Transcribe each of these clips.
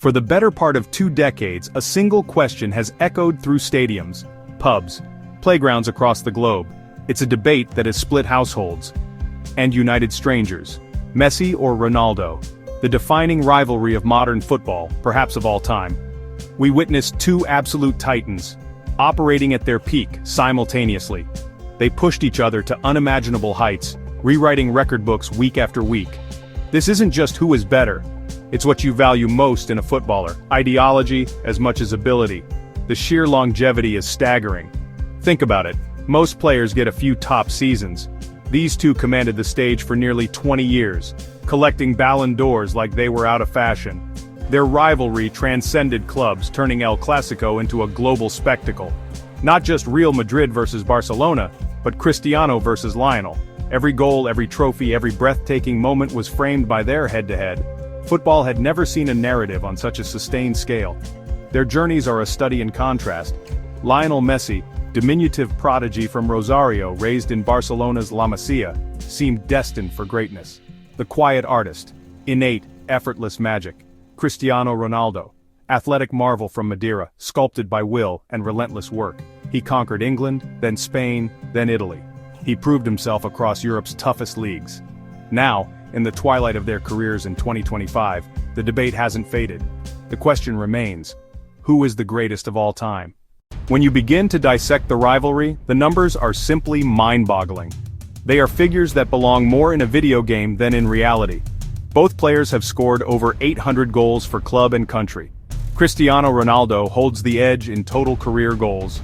For the better part of 2 decades, a single question has echoed through stadiums, pubs, playgrounds across the globe. It's a debate that has split households and united strangers. Messi or Ronaldo? The defining rivalry of modern football, perhaps of all time. We witnessed 2 absolute titans, operating at their peak simultaneously. They pushed each other to unimaginable heights, rewriting record books week after week. This isn't just who is better, it's what you value most in a footballer. Ideology as much as ability. The sheer longevity is staggering. Think about it, most players get a few top seasons. These 2 commanded the stage for nearly 20 years, collecting Ballon d'Ors like they were out of fashion. Their rivalry transcended clubs, turning El Clasico into a global spectacle. Not just Real Madrid versus Barcelona, but Cristiano versus Lionel. Every goal, every trophy, every breathtaking moment was framed by their head-to-head. Football had never seen a narrative on such a sustained scale. Their journeys are a study in contrast. Lionel Messi, diminutive prodigy from Rosario raised in Barcelona's La Masia, seemed destined for greatness. The quiet artist, innate, effortless magic. Cristiano Ronaldo, athletic marvel from Madeira, sculpted by will and relentless work. He conquered England, then Spain, then Italy. He proved himself across Europe's toughest leagues. Now, in the twilight of their careers in 2025, the debate hasn't faded. The question remains, who is the greatest of all time? When you begin to dissect the rivalry, the numbers are simply mind-boggling. They are figures that belong more in a video game than in reality. Both players have scored over 800 goals for club and country. Cristiano Ronaldo holds the edge in total career goals.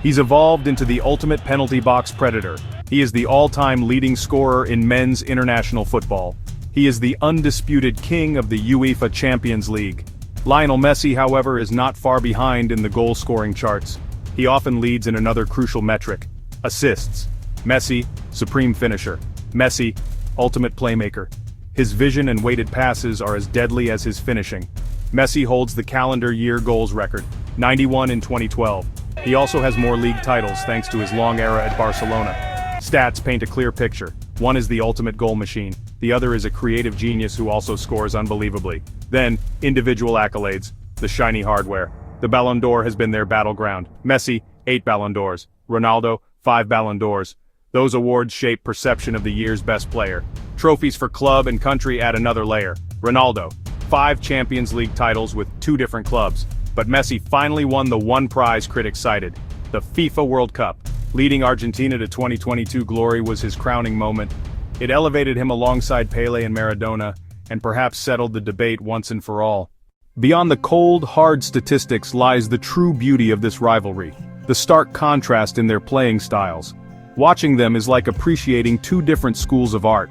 He's evolved into the ultimate penalty box predator. He is the all-time leading scorer in men's international football. He is the undisputed king of the UEFA Champions League. Lionel Messi, however, is not far behind in the goal-scoring charts. He often leads in another crucial metric: assists. Messi, supreme finisher. Messi, ultimate playmaker. His vision and weighted passes are as deadly as his finishing. Messi holds the calendar year goals record, 91 in 2012. He also has more league titles thanks to his long era at Barcelona. Stats paint a clear picture. One is the ultimate goal machine. The other is a creative genius who also scores unbelievably. Then, individual accolades, the shiny hardware. The Ballon d'Or has been their battleground. Messi, 8 Ballon d'Ors. Ronaldo, 5 Ballon d'Ors. Those awards shape perception of the year's best player. Trophies for club and country add another layer. Ronaldo, 5 Champions League titles with 2 different clubs. But Messi finally won the one prize critics cited, the FIFA World Cup. Leading Argentina to 2022 glory was his crowning moment. It elevated him alongside Pelé and Maradona, and perhaps settled the debate once and for all. Beyond the cold, hard statistics lies the true beauty of this rivalry, the stark contrast in their playing styles. Watching them is like appreciating 2 different schools of art.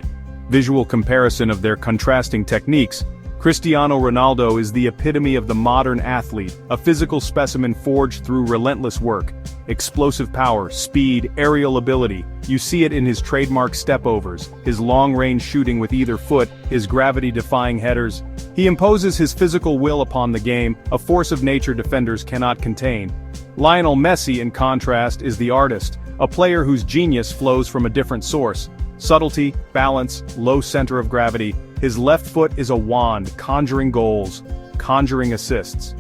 Visual comparison of their contrasting techniques. Cristiano Ronaldo is the epitome of the modern athlete, a physical specimen forged through relentless work. Explosive power, speed, aerial ability. You see it in his trademark step-overs, his long-range shooting with either foot, his gravity-defying headers. He imposes his physical will upon the game, a force of nature defenders cannot contain. Lionel Messi, in contrast, is the artist, a player whose genius flows from a different source. Subtlety, balance, low center of gravity. His left foot is a wand, conjuring goals, conjuring assists.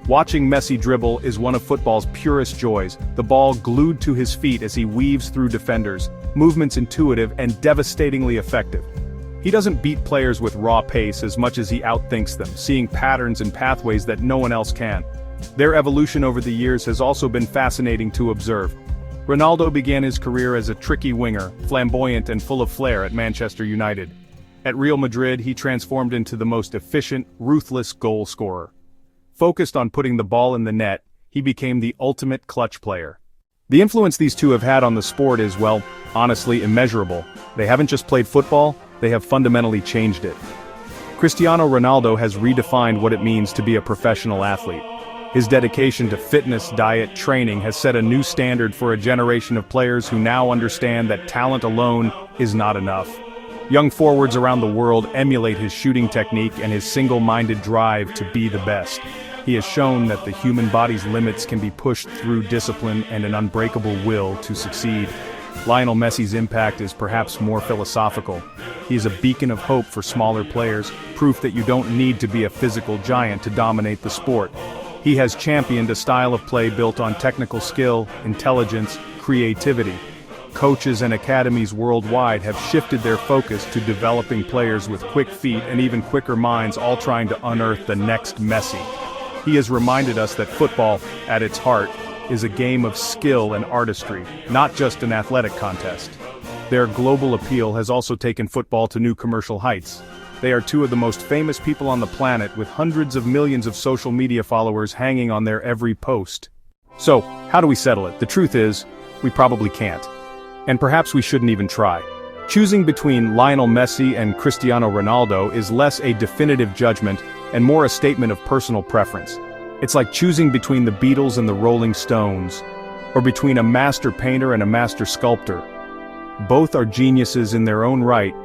Watching Messi dribble is one of football's purest joys, the ball glued to his feet as he weaves through defenders, movements intuitive and devastatingly effective. He doesn't beat players with raw pace as much as he outthinks them, seeing patterns and pathways that no one else can. Their evolution over the years has also been fascinating to observe. Ronaldo began his career as a tricky winger, flamboyant and full of flair at Manchester United. At Real Madrid, he transformed into the most efficient, ruthless goal scorer. Focused on putting the ball in the net, he became the ultimate clutch player. The influence these two have had on the sport is, well, honestly immeasurable. They haven't just played football, they have fundamentally changed it. Cristiano Ronaldo has redefined what it means to be a professional athlete. His dedication to fitness, diet, training has set a new standard for a generation of players who now understand that talent alone is not enough. Young forwards around the world emulate his shooting technique and his single-minded drive to be the best. He has shown that the human body's limits can be pushed through discipline and an unbreakable will to succeed. Lionel Messi's impact is perhaps more philosophical. He is a beacon of hope for smaller players, proof that you don't need to be a physical giant to dominate the sport. He has championed a style of play built on technical skill, intelligence, creativity. Coaches and academies worldwide have shifted their focus to developing players with quick feet and even quicker minds, all trying to unearth the next Messi. He has reminded us that football, at its heart, is a game of skill and artistry, not just an athletic contest. Their global appeal has also taken football to new commercial heights. They are two of the most famous people on the planet, with hundreds of millions of social media followers hanging on their every post. So, how do we settle it? The truth is, we probably can't. And perhaps we shouldn't even try. Choosing between Lionel Messi and Cristiano Ronaldo is less a definitive judgment and more a statement of personal preference. It's like choosing between the Beatles and the Rolling Stones, or between a master painter and a master sculptor. Both are geniuses in their own right,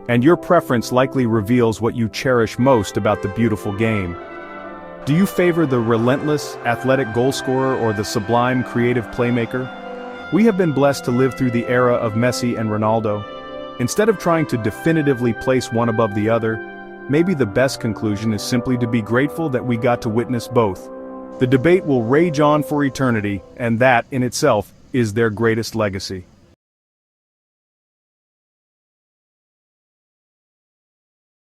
and your preference likely reveals what you cherish most about the beautiful game. Do you favor the relentless, athletic goalscorer or the sublime, creative playmaker? We have been blessed to live through the era of Messi and Ronaldo. Instead of trying to definitively place one above the other, maybe the best conclusion is simply to be grateful that we got to witness both. The debate will rage on for eternity, and that, in itself, is their greatest legacy.